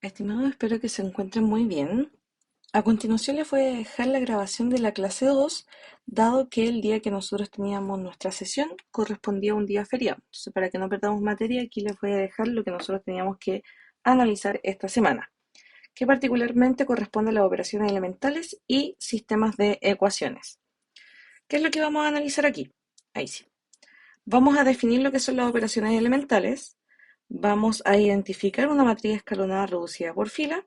Estimados, espero que se encuentren muy bien. A continuación les voy a dejar la grabación de la clase 2, dado que el día que nosotros teníamos nuestra sesión correspondía a un día feriado. Entonces, para que no perdamos materia, aquí les voy a dejar lo que nosotros teníamos que analizar esta semana, que particularmente corresponde a las operaciones elementales y sistemas de ecuaciones. ¿Qué es lo que vamos a analizar aquí? Ahí sí. Vamos a definir lo que son las operaciones elementales, vamos a identificar una matriz escalonada reducida por fila.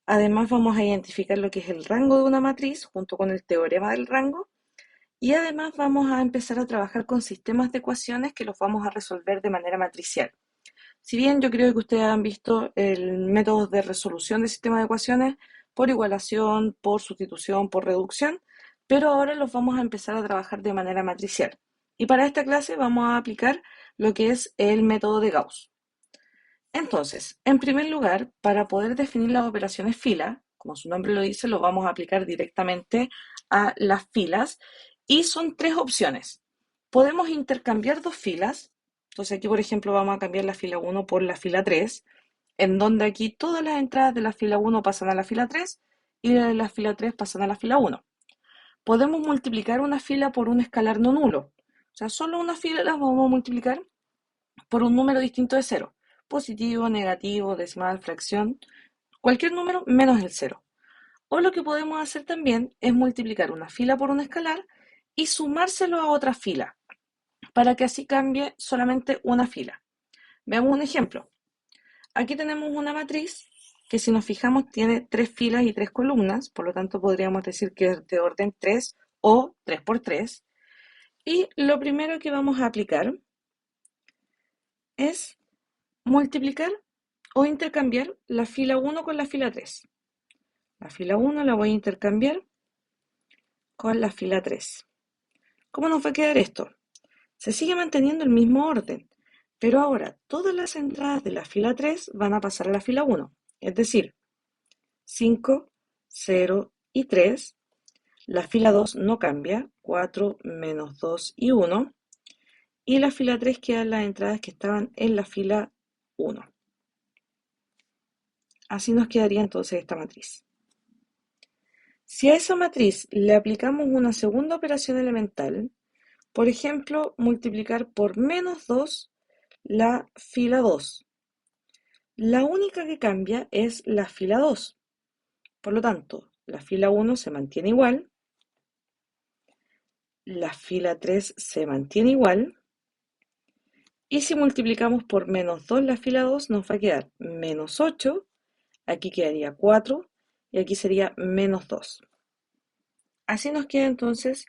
Además vamos a identificar lo que es el rango de una matriz junto con el teorema del rango y además vamos a empezar a trabajar con sistemas de ecuaciones que los vamos a resolver de manera matricial. Si bien yo creo que ustedes han visto el método de resolución de sistemas de ecuaciones por igualación, por sustitución, por reducción, pero ahora los vamos a empezar a trabajar de manera matricial. Y para esta clase vamos a aplicar lo que es el método de Gauss. Entonces, en primer lugar, para poder definir las operaciones fila, como su nombre lo dice, lo vamos a aplicar directamente a las filas y son tres opciones. Podemos intercambiar dos filas. Entonces aquí, por ejemplo, vamos a cambiar la fila 1 por la fila 3, en donde aquí todas las entradas de la fila 1 pasan a la fila 3 y de la fila 3 pasan a la fila 1. Podemos multiplicar una fila por un escalar no nulo. O sea, solo una fila la vamos a multiplicar por un número distinto de cero. Positivo, negativo, decimal, fracción, cualquier número menos el cero. O lo que podemos hacer también es multiplicar una fila por un escalar y sumárselo a otra fila, para que así cambie solamente una fila. Veamos un ejemplo. Aquí tenemos una matriz que si nos fijamos tiene tres filas y tres columnas, por lo tanto podríamos decir que es de orden 3 o 3 por 3. Y lo primero que vamos a aplicar es multiplicar o intercambiar la fila 1 con la fila 3. La fila 1 la voy a intercambiar con la fila 3. ¿Cómo nos va a quedar esto? Se sigue manteniendo el mismo orden, pero ahora todas las entradas de la fila 3 van a pasar a la fila 1, es decir, 5, 0 y 3. La fila 2 no cambia, 4, menos 2 y 1. Y la fila 3 quedan las entradas que estaban en la fila 1. Así nos quedaría entonces esta matriz. Si a esa matriz le aplicamos una segunda operación elemental, por ejemplo, multiplicar por menos 2 la fila 2. La única que cambia es la fila 2. Por lo tanto, la fila 1 se mantiene igual, la fila 3 se mantiene igual, y si multiplicamos por menos 2 la fila 2 nos va a quedar menos 8, aquí quedaría 4 y aquí sería menos 2. Así nos queda entonces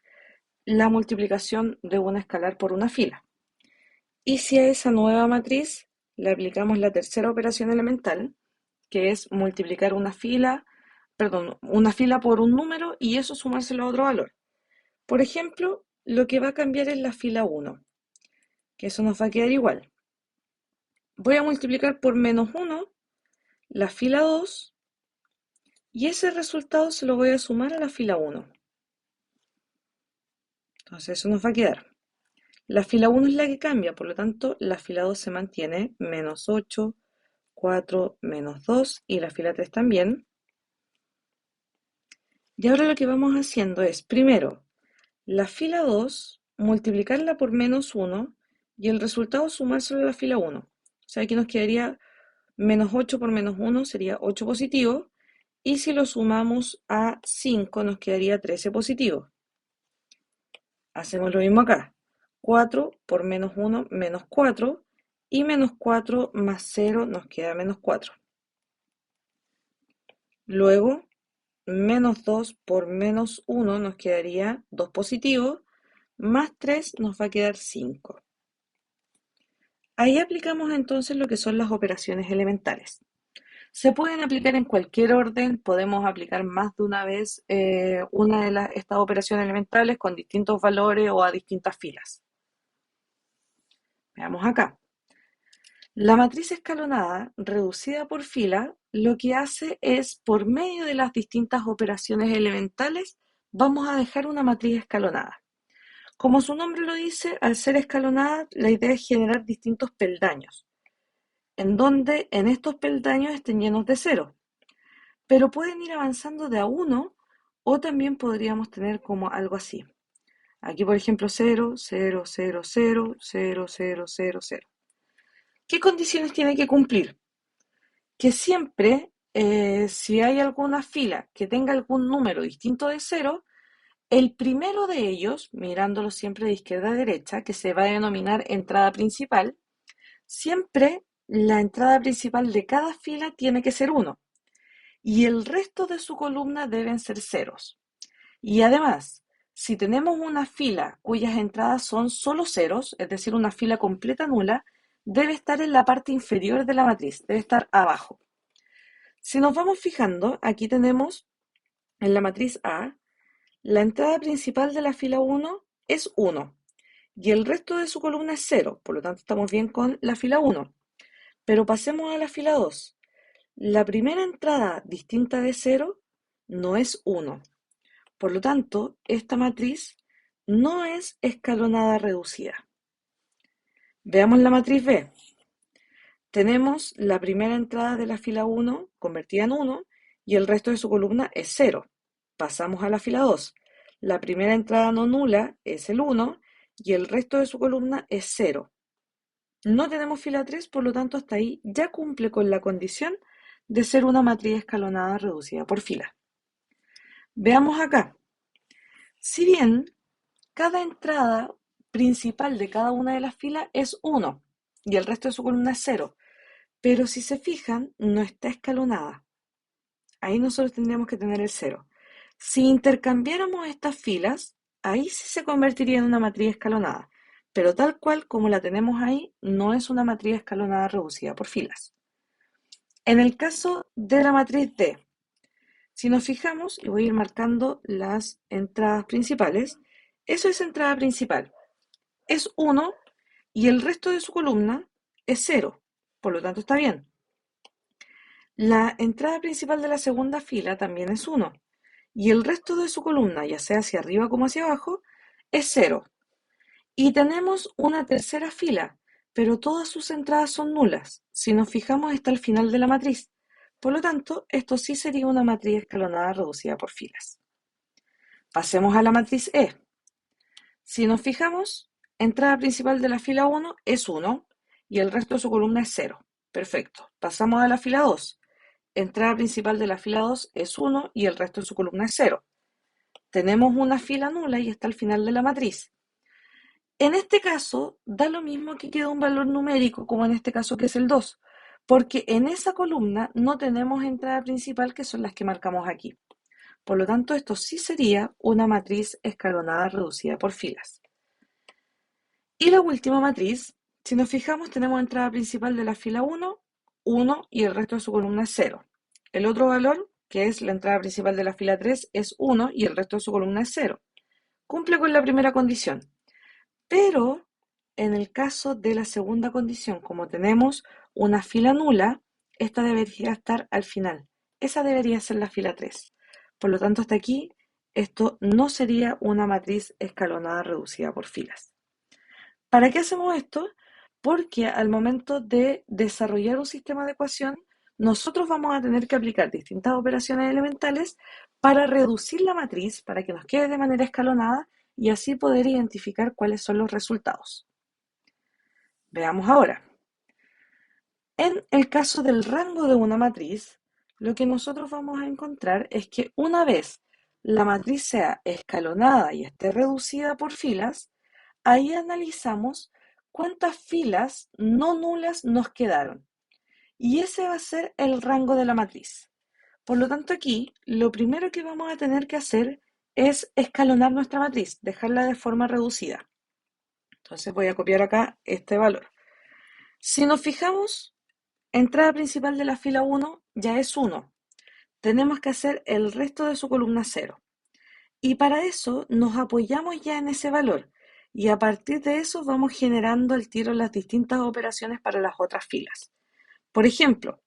la multiplicación de una escalar por una fila. Y si a esa nueva matriz le aplicamos la tercera operación elemental, que es multiplicar una fila por un número y eso sumárselo a otro valor. Por ejemplo, lo que va a cambiar es la fila 1, que eso nos va a quedar igual. Voy a multiplicar por menos 1 la fila 2 y ese resultado se lo voy a sumar a la fila 1. Entonces eso nos va a quedar. La fila 1 es la que cambia, por lo tanto la fila 2 se mantiene, menos 8, 4, menos 2 y la fila 3 también. Y ahora lo que vamos haciendo es, primero, la fila 2, multiplicarla por menos 1 y el resultado sumárselo a la fila 1. O sea, aquí nos quedaría menos 8 por menos 1 sería 8 positivo y si lo sumamos a 5 nos quedaría 13 positivo. Hacemos lo mismo acá. 4 por menos 1 menos 4 y menos 4 más 0 nos queda menos 4. Luego, menos 2 por menos 1 nos quedaría 2 positivo, más 3 nos va a quedar 5. Ahí aplicamos entonces lo que son las operaciones elementales. Se pueden aplicar en cualquier orden, podemos aplicar más de una vez una de estas operaciones elementales con distintos valores o a distintas filas. Veamos acá. La matriz escalonada reducida por fila lo que hace es, por medio de las distintas operaciones elementales, vamos a dejar una matriz escalonada. Como su nombre lo dice, al ser escalonada, la idea es generar distintos peldaños. en donde en estos peldaños estén llenos de cero, pero pueden ir avanzando de a uno o también podríamos tener como algo así. Aquí, por ejemplo, 0, 0, 0, 0, 0, 0, 0, 0. ¿Qué condiciones tiene que cumplir? Que siempre, si hay alguna fila que tenga algún número distinto de 0, el primero de ellos, mirándolo siempre de izquierda a derecha, que se va a denominar entrada principal, siempre la entrada principal de cada fila tiene que ser 1 y el resto de su columna deben ser ceros. Y además, si tenemos una fila cuyas entradas son solo ceros, es decir, una fila completa nula, debe estar en la parte inferior de la matriz, debe estar abajo. Si nos vamos fijando, aquí tenemos en la matriz A, la entrada principal de la fila 1 es 1 y el resto de su columna es 0, por lo tanto estamos bien con la fila 1. Pero pasemos a la fila 2. La primera entrada distinta de 0 no es 1. Por lo tanto, esta matriz no es escalonada reducida. Veamos la matriz B. Tenemos la primera entrada de la fila 1 convertida en 1 y el resto de su columna es 0. Pasamos a la fila 2. La primera entrada no nula es el 1 y el resto de su columna es 0. No tenemos fila 3, por lo tanto hasta ahí ya cumple con la condición de ser una matriz escalonada reducida por fila. Veamos acá. Si bien cada entrada principal de cada una de las filas es 1 y el resto de su columna es 0, pero si se fijan, no está escalonada. Ahí nosotros tendríamos que tener el 0. Si intercambiáramos estas filas, ahí sí se convertiría en una matriz escalonada, pero tal cual como la tenemos ahí, no es una matriz escalonada reducida por filas. En el caso de la matriz D, si nos fijamos, y voy a ir marcando las entradas principales, eso es entrada principal. Es 1 y el resto de su columna es 0, por lo tanto está bien. La entrada principal de la segunda fila también es 1 y el resto de su columna, ya sea hacia arriba como hacia abajo, es 0. Y tenemos una tercera fila, pero todas sus entradas son nulas. Si nos fijamos, está al final de la matriz. Por lo tanto, esto sí sería una matriz escalonada reducida por filas. Pasemos a la matriz E. Si nos fijamos, entrada principal de la fila 1 es 1 y el resto de su columna es 0. Perfecto. Pasamos a la fila 2. Entrada principal de la fila 2 es 1 y el resto de su columna es 0. Tenemos una fila nula y está al final de la matriz. En este caso, da lo mismo que queda un valor numérico, como en este caso que es el 2, porque en esa columna no tenemos entrada principal, que son las que marcamos aquí. Por lo tanto, esto sí sería una matriz escalonada reducida por filas. Y la última matriz, si nos fijamos, tenemos entrada principal de la fila 1, 1 y el resto de su columna es 0. El otro valor, que es la entrada principal de la fila 3, es 1 y el resto de su columna es 0. Cumple con la primera condición. Pero en el caso de la segunda condición, como tenemos una fila nula, esta debería estar al final. Esa debería ser la fila 3. Por lo tanto, hasta aquí, esto no sería una matriz escalonada reducida por filas. ¿Para qué hacemos esto? Porque al momento de desarrollar un sistema de ecuación, nosotros vamos a tener que aplicar distintas operaciones elementales para reducir la matriz, para que nos quede de manera escalonada y así poder identificar cuáles son los resultados. Veamos ahora. En el caso del rango de una matriz, lo que nosotros vamos a encontrar es que una vez la matriz sea escalonada y esté reducida por filas, ahí analizamos cuántas filas no nulas nos quedaron. Y ese va a ser el rango de la matriz. Por lo tanto, aquí lo primero que vamos a tener que hacer es escalonar nuestra matriz, dejarla de forma reducida. Entonces voy a copiar acá este valor. Si nos fijamos, entrada principal de la fila 1 ya es 1. Tenemos que hacer el resto de su columna 0. Y para eso nos apoyamos ya en ese valor. Y a partir de eso vamos generando al tiro las distintas operaciones para las otras filas. Por ejemplo,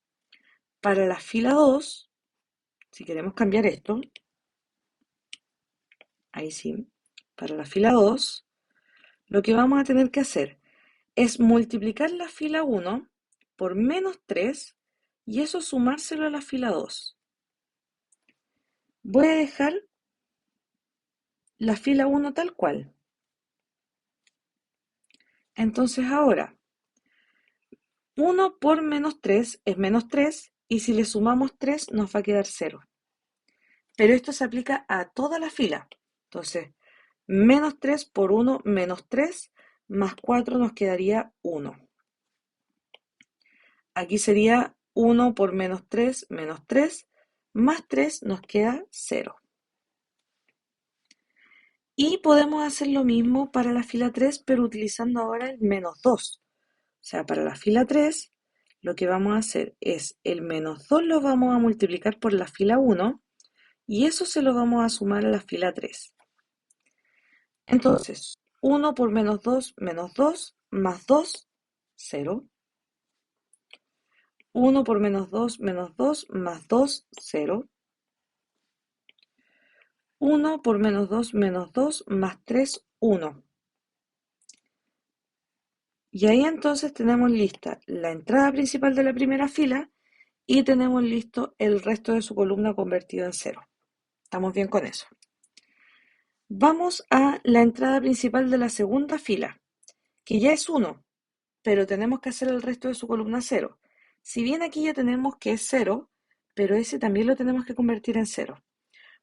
para la fila 2, si queremos cambiar esto, ahí sí, para la fila 2, lo que vamos a tener que hacer es multiplicar la fila 1 por menos 3 y eso sumárselo a la fila 2. Voy a dejar la fila 1 tal cual. Entonces ahora, 1 por menos 3 es menos 3 y si le sumamos 3 nos va a quedar 0. Pero esto se aplica a toda la fila. Entonces, menos 3 por 1 menos 3 más 4 nos quedaría 1. Aquí sería 1 por menos 3 más 3 nos queda 0. Y podemos hacer lo mismo para la fila 3, pero utilizando ahora el menos 2. O sea, para la fila 3, lo que vamos a hacer es el menos 2 lo vamos a multiplicar por la fila 1 y eso se lo vamos a sumar a la fila 3. Entonces, 1 por menos 2 más 2, 0. 1 por menos 2 más 2, 0. 1 por menos 2 más 3, 1. Y ahí entonces tenemos lista la entrada principal de la primera fila y tenemos listo el resto de su columna convertido en 0. ¿Estamos bien con eso? Vamos a la entrada principal de la segunda fila, que ya es 1, pero tenemos que hacer el resto de su columna 0. Si bien aquí ya tenemos que es 0, pero ese también lo tenemos que convertir en 0.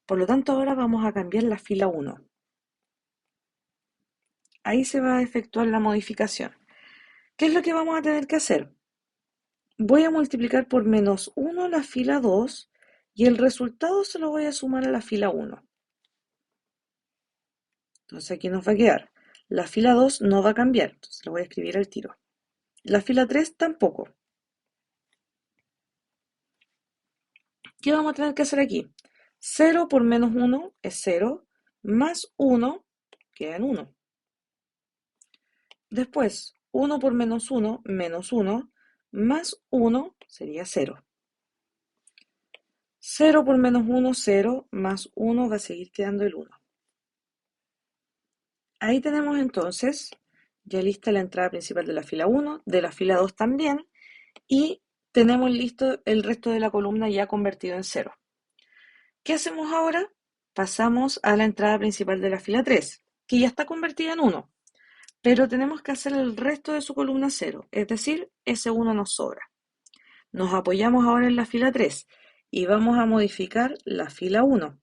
Por lo tanto, ahora vamos a cambiar la fila 1. Ahí se va a efectuar la modificación. ¿Qué es lo que vamos a tener que hacer? Voy a multiplicar por menos 1 la fila 2 y el resultado se lo voy a sumar a la fila 1. Entonces aquí nos va a quedar. La fila 2 no va a cambiar, entonces lo voy a escribir al tiro. La fila 3 tampoco. ¿Qué vamos a tener que hacer aquí? 0 por menos 1 es 0, más 1 queda en 1. Después, 1 por menos 1, menos 1, más 1 sería 0. 0 por menos 1, 0, más 1 va a seguir quedando el 1. Ahí tenemos entonces ya lista la entrada principal de la fila 1, de la fila 2 también, y tenemos listo el resto de la columna ya convertido en 0. ¿Qué hacemos ahora? Pasamos a la entrada principal de la fila 3, que ya está convertida en 1, pero tenemos que hacer el resto de su columna 0, es decir, ese 1 nos sobra. Nos apoyamos ahora en la fila 3 y vamos a modificar la fila 1.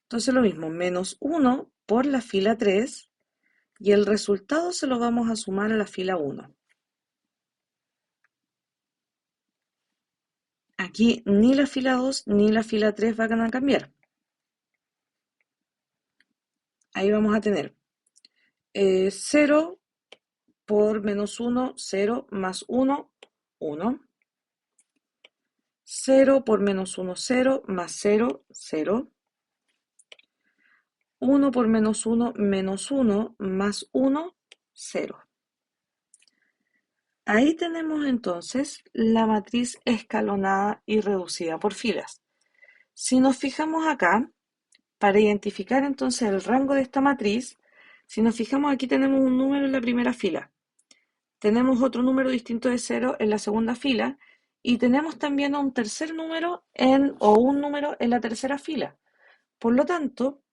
Entonces lo mismo, menos 1 por la fila 3 y el resultado se lo vamos a sumar a la fila 1. Aquí ni la fila 2 ni la fila 3 van a cambiar. Ahí vamos a tener 0 por menos 1, 0 más 1, 1. 0 por menos 1, 0 más 0, 0. 1 por menos 1, menos 1 más 1, 0. Ahí tenemos entonces la matriz escalonada y reducida por filas. Si nos fijamos acá, para identificar entonces el rango de esta matriz, si nos fijamos aquí tenemos un número en la primera fila, tenemos otro número distinto de 0 en la segunda fila y tenemos también un tercer número o un número en la tercera fila. Por lo tanto,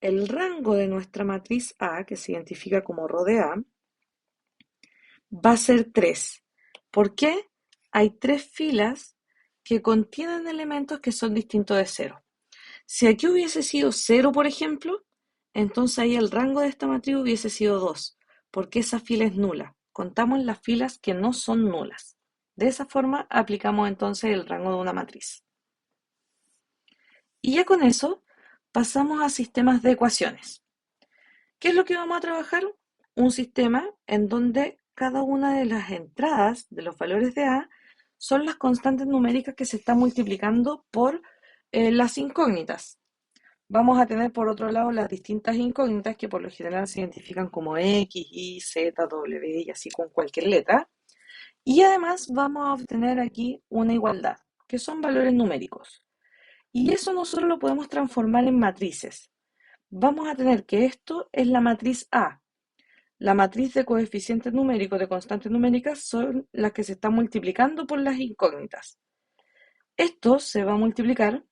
el rango de nuestra matriz A, que se identifica como rho de A, va a ser 3. ¿Por qué? Hay 3 filas que contienen elementos que son distintos de 0. Si aquí hubiese sido 0, por ejemplo, entonces ahí el rango de esta matriz hubiese sido 2, porque esa fila es nula. Contamos las filas que no son nulas. De esa forma aplicamos entonces el rango de una matriz. Y ya con eso pasamos a sistemas de ecuaciones. ¿Qué es lo que vamos a trabajar? Un sistema en donde cada una de las entradas de los valores de A son las constantes numéricas que se están multiplicando por las incógnitas. Vamos a tener por otro lado las distintas incógnitas que por lo general se identifican como X, Y, Z, W y así con cualquier letra. Y además vamos a obtener aquí una igualdad, que son valores numéricos. Y eso nosotros lo podemos transformar en matrices. Vamos a tener que esto es la matriz A. La matriz de coeficientes numéricos de constantes numéricas son las que se están multiplicando por las incógnitas. Esto se va a multiplicar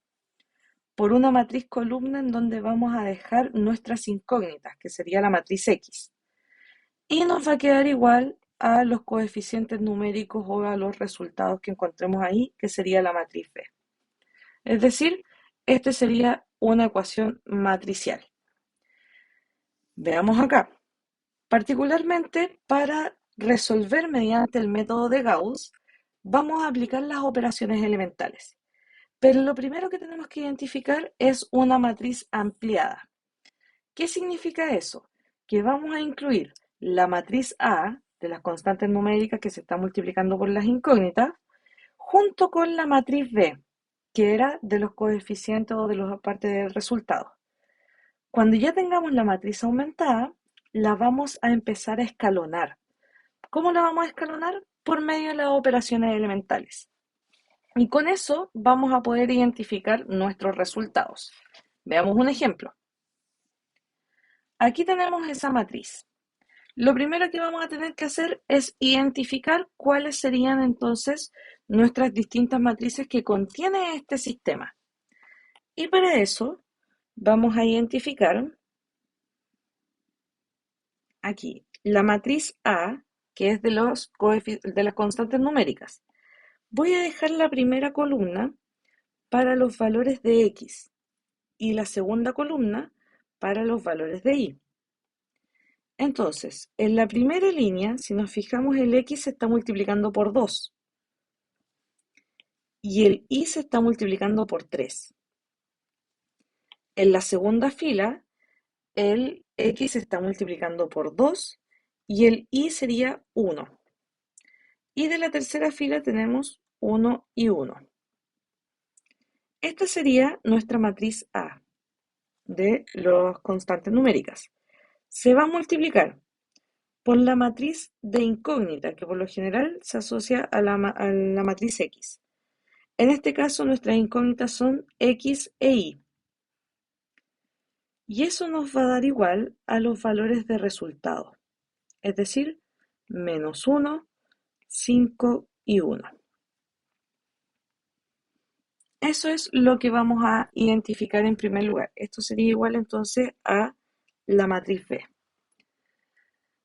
por una matriz columna en donde vamos a dejar nuestras incógnitas, que sería la matriz X. Y nos va a quedar igual a los coeficientes numéricos o a los resultados que encontremos ahí, que sería la matriz B. Es decir, este sería una ecuación matricial. Veamos acá. Particularmente para resolver mediante el método de Gauss, vamos a aplicar las operaciones elementales. Pero lo primero que tenemos que identificar es una matriz ampliada. ¿Qué significa eso? Que vamos a incluir la matriz A de las constantes numéricas que se está multiplicando por las incógnitas, junto con la matriz B, que era de los coeficientes o de las partes del resultado. Cuando ya tengamos la matriz aumentada, la vamos a empezar a escalonar. ¿Cómo la vamos a escalonar? Por medio de las operaciones elementales. Y con eso vamos a poder identificar nuestros resultados. Veamos un ejemplo. Aquí tenemos esa matriz. Lo primero que vamos a tener que hacer es identificar cuáles serían entonces nuestras distintas matrices que contiene este sistema. Y para eso vamos a identificar aquí la matriz A, que es de las constantes numéricas. Voy a dejar la primera columna para los valores de X y la segunda columna para los valores de Y. Entonces, en la primera línea, si nos fijamos, el X se está multiplicando por 2 y el Y se está multiplicando por 3. En la segunda fila, el X se está multiplicando por 2 y el Y sería 1. Y de la tercera fila tenemos 1 y 1. Esta sería nuestra matriz A de las constantes numéricas. Se va a multiplicar por la matriz de incógnita, que por lo general se asocia a la matriz X. En este caso, nuestras incógnitas son X e Y. Y eso nos va a dar igual a los valores de resultado, es decir, -1, 5 y 1. Eso es lo que vamos a identificar en primer lugar. Esto sería igual entonces a la matriz B.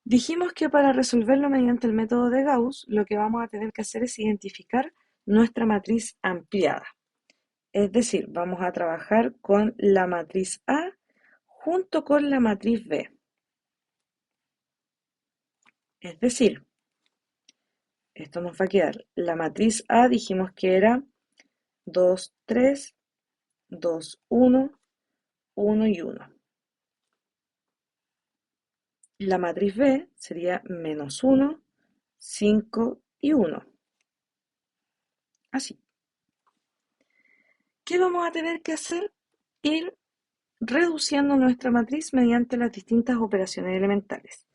Dijimos que para resolverlo mediante el método de Gauss, lo que vamos a tener que hacer es identificar nuestra matriz ampliada. Es decir, vamos a trabajar con la matriz A junto con la matriz B. Es decir, esto nos va a quedar, la matriz A dijimos que era 2, 3, 2, 1, 1 y 1. La matriz B sería -1, 5 y 1. Así. ¿Qué vamos a tener que hacer? Ir reduciendo nuestra matriz mediante las distintas operaciones elementales.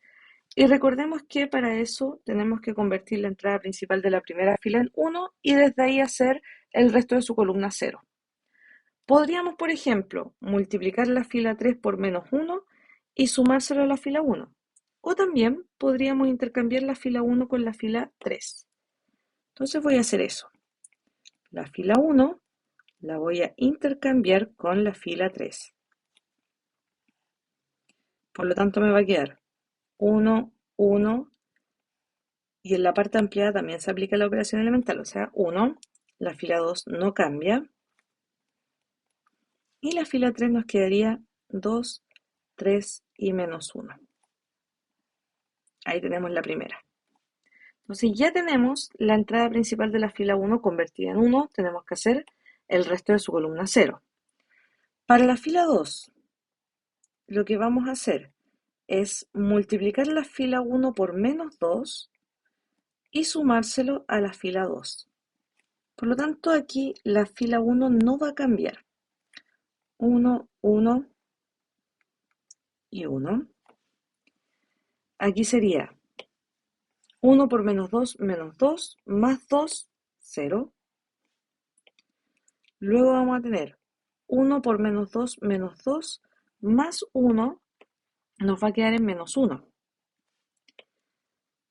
Y recordemos que para eso tenemos que convertir la entrada principal de la primera fila en 1 y desde ahí hacer el resto de su columna 0. Podríamos, por ejemplo, multiplicar la fila 3 por -1 y sumárselo a la fila 1. O también podríamos intercambiar la fila 1 con la fila 3. Entonces voy a hacer eso. La fila 1 la voy a intercambiar con la fila 3. Por lo tanto me va a quedar 1, 1, y en la parte ampliada también se aplica la operación elemental, o sea, 1, la fila 2 no cambia, y la fila 3 nos quedaría 2, 3 y -1. Ahí tenemos la primera. Entonces ya tenemos la entrada principal de la fila 1 convertida en 1, tenemos que hacer el resto de su columna 0. Para la fila 2, lo que vamos a hacer es multiplicar la fila 1 por -2 y sumárselo a la fila 2. Por lo tanto, aquí la fila 1 no va a cambiar. 1, 1 y 1. Aquí sería 1 por -2, -2, más 2, 0. Luego vamos a tener 1 por -2, -2, más 1, nos va a quedar en -1.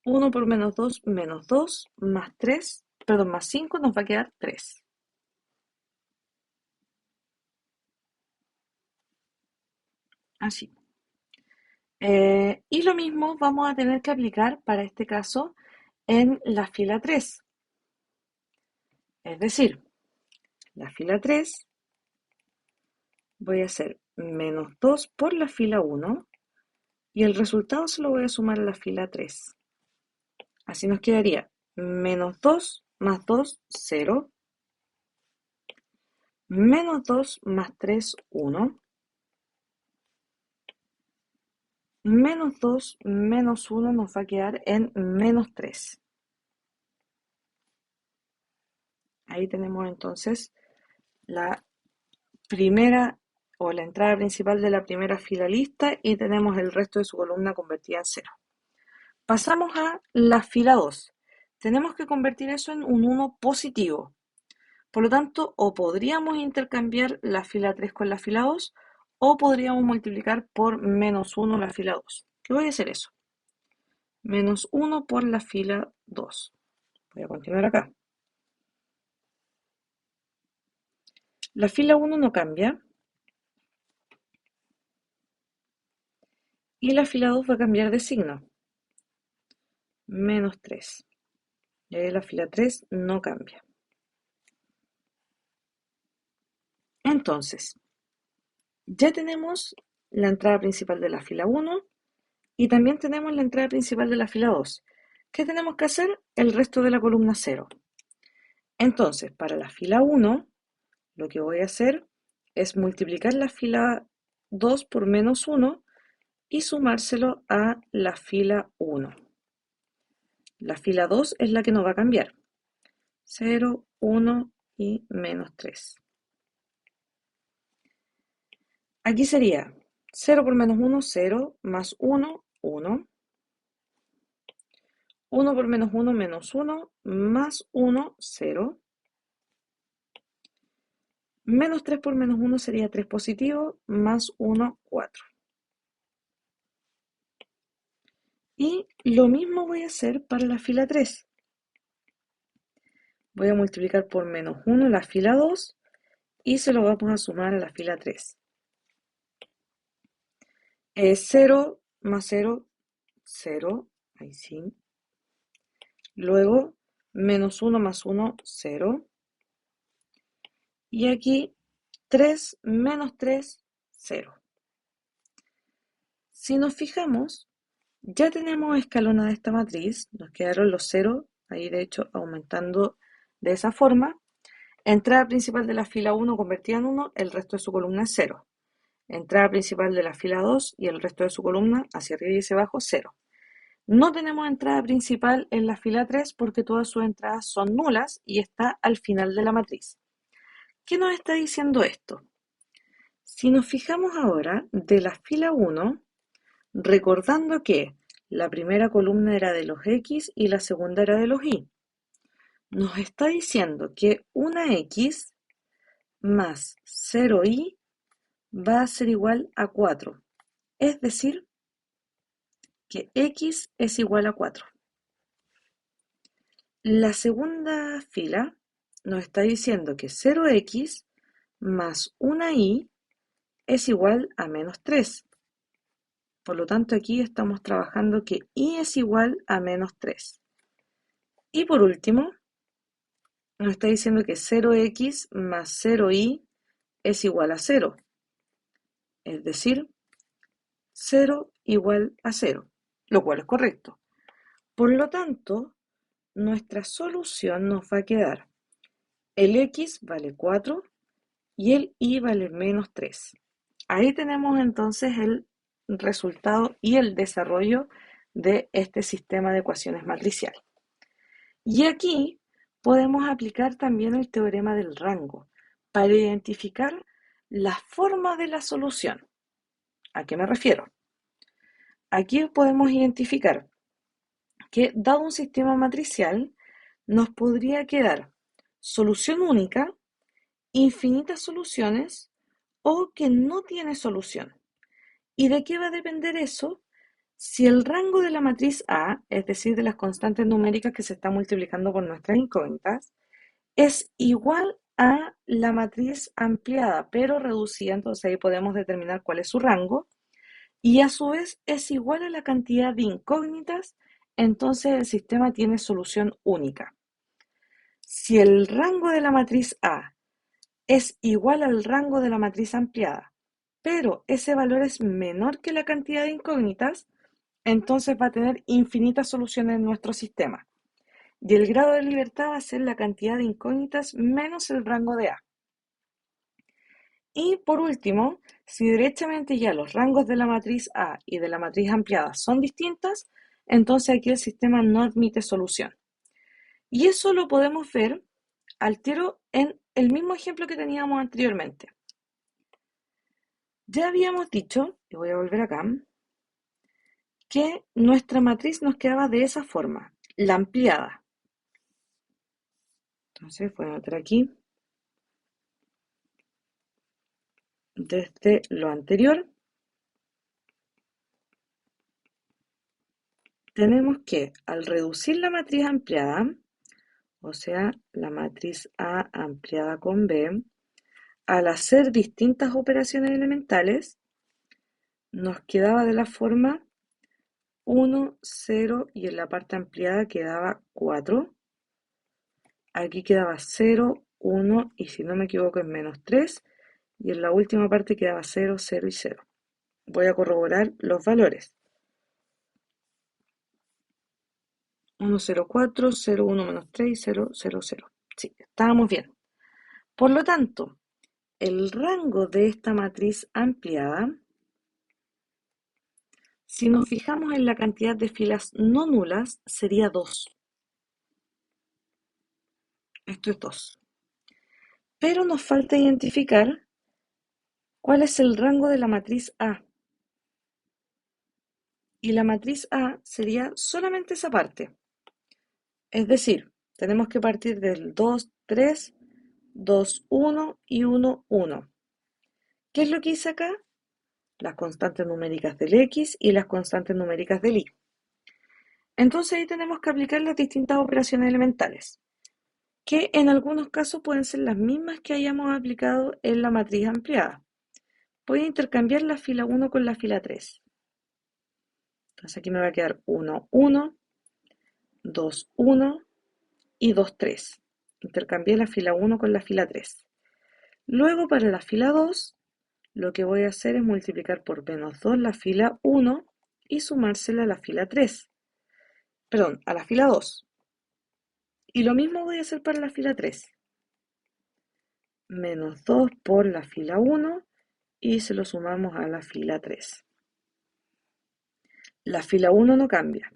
1 por menos 2, más 3, perdón, más 5 nos va a quedar 3. Así. Y lo mismo vamos a tener que aplicar para este caso en la fila 3. Es decir, la fila 3 voy a hacer menos 2 por la fila 1 y el resultado se lo voy a sumar a la fila 3. Así nos quedaría menos 2 más 2, 0. Menos 2 más 3, 1. Menos 2 menos 1 nos va a quedar en menos 3. Ahí tenemos entonces la primera o la entrada principal de la primera fila lista y tenemos el resto de su columna convertida en 0. Pasamos a la fila 2. Tenemos que convertir eso en un 1 positivo. Por lo tanto, o podríamos intercambiar la fila 3 con la fila 2 o podríamos multiplicar por menos 1 la fila 2. ¿Qué voy a hacer eso? Menos 1 por la fila 2. Voy a continuar acá. La fila 1 no cambia y la fila 2 va a cambiar de signo. Menos 3. Y ahí la fila 3 no cambia. Entonces, ya tenemos la entrada principal de la fila 1 y también tenemos la entrada principal de la fila 2. ¿Qué tenemos que hacer? El resto de la columna 0. Entonces, para la fila 1, lo que voy a hacer es multiplicar la fila 2 por menos 1 y sumárselo a la fila 1. La fila 2 es la que no va a cambiar. 0, 1 y menos 3. Aquí sería 0 por menos 1, 0, más 1, 1. 1 por menos 1, menos 1, más 1, 0. Menos 3 por menos 1 sería 3 positivo, más 1, 4. Y lo mismo voy a hacer para la fila 3. Voy a multiplicar por menos 1 la fila 2 y se lo vamos a sumar a la fila 3. 0 más 0, 0. Ahí sí. Luego, menos 1 más 1, 0. Y aquí, 3 menos 3, 0. Si nos fijamos, ya tenemos escalonada esta matriz. Nos quedaron los ceros, ahí de hecho aumentando de esa forma. Entrada principal de la fila 1 convertida en 1, el resto de su columna es 0. Entrada principal de la fila 2 y el resto de su columna hacia arriba y hacia abajo, 0. No tenemos entrada principal en la fila 3 porque todas sus entradas son nulas y está al final de la matriz. ¿Qué nos está diciendo esto? Si nos fijamos ahora de la fila 1, recordando que la primera columna era de los X y la segunda era de los Y, nos está diciendo que una X más 0Y va a ser igual a 4. Es decir, que X es igual a 4. La segunda fila nos está diciendo que 0x más una y es igual a menos 3. Por lo tanto, aquí estamos trabajando que y es igual a menos 3. Y por último, nos está diciendo que 0x más 0y es igual a 0. Es decir, 0 igual a 0, lo cual es correcto. Por lo tanto, nuestra solución nos va a quedar el x vale 4 y el y vale menos 3. Ahí tenemos entonces el resultado y el desarrollo de este sistema de ecuaciones matricial. Y aquí podemos aplicar también el teorema del rango para identificar la forma de la solución. ¿A qué me refiero? Aquí podemos identificar que, dado un sistema matricial, nos podría quedar solución única, infinitas soluciones o que no tiene solución. ¿Y de qué va a depender eso? Si el rango de la matriz A, es decir, de las constantes numéricas que se están multiplicando por nuestras incógnitas, es igual a la matriz ampliada, pero reducida, entonces ahí podemos determinar cuál es su rango, y a su vez es igual a la cantidad de incógnitas, entonces el sistema tiene solución única. Si el rango de la matriz A es igual al rango de la matriz ampliada, pero ese valor es menor que la cantidad de incógnitas, entonces va a tener infinitas soluciones en nuestro sistema. Y el grado de libertad va a ser la cantidad de incógnitas menos el rango de A. Y por último, si derechamente ya los rangos de la matriz A y de la matriz ampliada son distintas, entonces aquí el sistema no admite solución. Y eso lo podemos ver al tiro en el mismo ejemplo que teníamos anteriormente. Ya habíamos dicho, y voy a volver acá, que nuestra matriz nos quedaba de esa forma, la ampliada. Entonces voy a anotar aquí, desde lo anterior, tenemos que al reducir la matriz ampliada, o sea, la matriz A ampliada con B, al hacer distintas operaciones elementales, nos quedaba de la forma 1, 0 y en la parte ampliada quedaba 4. Aquí quedaba 0, 1 y si no me equivoco es menos 3 y en la última parte quedaba 0, 0 y 0. Voy a corroborar los valores. 1, 0, 4, 0, 1 menos 3 y 0, 0, 0. Sí, estábamos bien. Por lo tanto, el rango de esta matriz ampliada, si nos fijamos en la cantidad de filas no nulas, sería 2. Esto es 2. Pero nos falta identificar cuál es el rango de la matriz A. Y la matriz A sería solamente esa parte. Es decir, tenemos que partir del 2, 3, 2, 1 y 1, 1. ¿Qué es lo que hice acá? Las constantes numéricas del X y las constantes numéricas del Y. Entonces ahí tenemos que aplicar las distintas operaciones elementales, que en algunos casos pueden ser las mismas que hayamos aplicado en la matriz ampliada. Voy a intercambiar la fila 1 con la fila 3. Entonces aquí me va a quedar 1, 1, 2, 1 y 2, 3. Intercambié la fila 1 con la fila 3. Luego para la fila 2, lo que voy a hacer es multiplicar por menos 2 la fila 1 y sumársela a la fila 3. Perdón, a la fila 2. Y lo mismo voy a hacer para la fila 3. Menos 2 por la fila 1 y se lo sumamos a la fila 3. La fila 1 no cambia.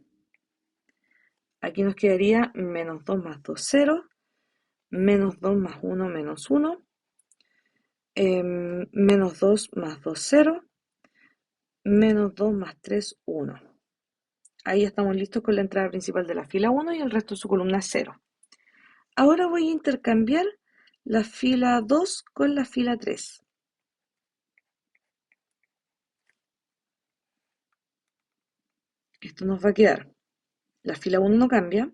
Aquí nos quedaría menos 2 más 2, 0. Menos 2 más 1, menos 1. Menos 2 más 2, 0. Menos 2 más 3, 1. Ahí estamos listos con la entrada principal de la fila 1 y el resto de su columna 0. Ahora voy a intercambiar la fila 2 con la fila 3. Esto nos va a quedar. La fila 1 no cambia.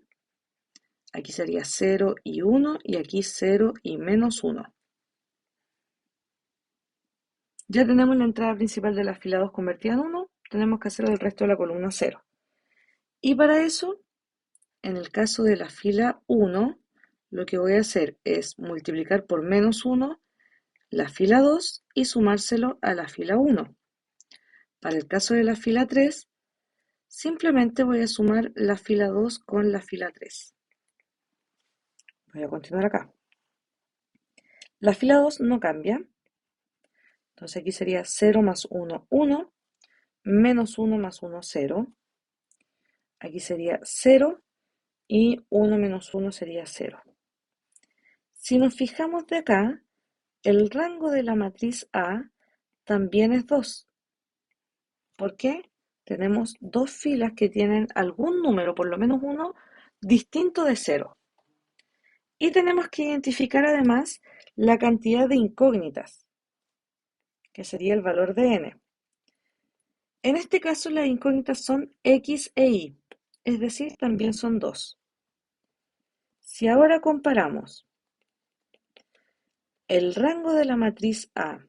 Aquí sería 0 y 1 y aquí 0 y menos 1. Ya tenemos la entrada principal de la fila 2 convertida en 1. Tenemos que hacer el resto de la columna 0. Y para eso, en el caso de la fila 1, lo que voy a hacer es multiplicar por menos 1 la fila 2 y sumárselo a la fila 1. Para el caso de la fila 3, simplemente voy a sumar la fila 2 con la fila 3. Voy a continuar acá. La fila 2 no cambia. Entonces aquí sería 0 más 1, 1. Menos 1 más 1, 0. Aquí sería 0 y 1 menos 1 sería 0. Si nos fijamos de acá, el rango de la matriz A también es 2. ¿Por qué? Tenemos dos filas que tienen algún número, por lo menos uno, distinto de 0. Y tenemos que identificar además la cantidad de incógnitas, que sería el valor de n. En este caso las incógnitas son X e Y, es decir, también son 2. Si ahora comparamos el rango de la matriz A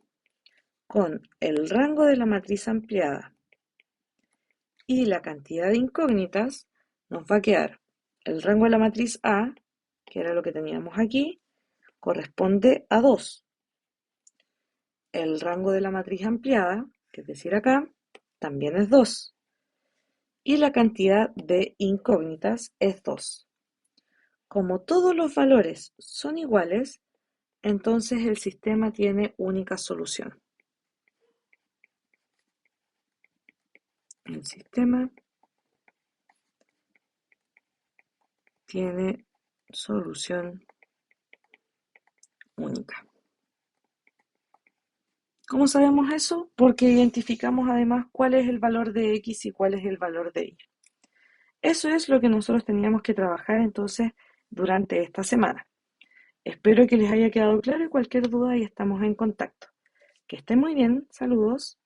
con el rango de la matriz ampliada y la cantidad de incógnitas, nos va a quedar el rango de la matriz A, que era lo que teníamos aquí, corresponde a 2. El rango de la matriz ampliada, que es decir acá, también es 2. Y la cantidad de incógnitas es 2. Como todos los valores son iguales, entonces el sistema tiene única solución. El sistema tiene solución única. ¿Cómo sabemos eso? Porque identificamos además cuál es el valor de X y cuál es el valor de Y. Eso es lo que nosotros teníamos que trabajar entonces durante esta semana. Espero que les haya quedado claro y cualquier duda ahí estamos en contacto. Que estén muy bien, saludos.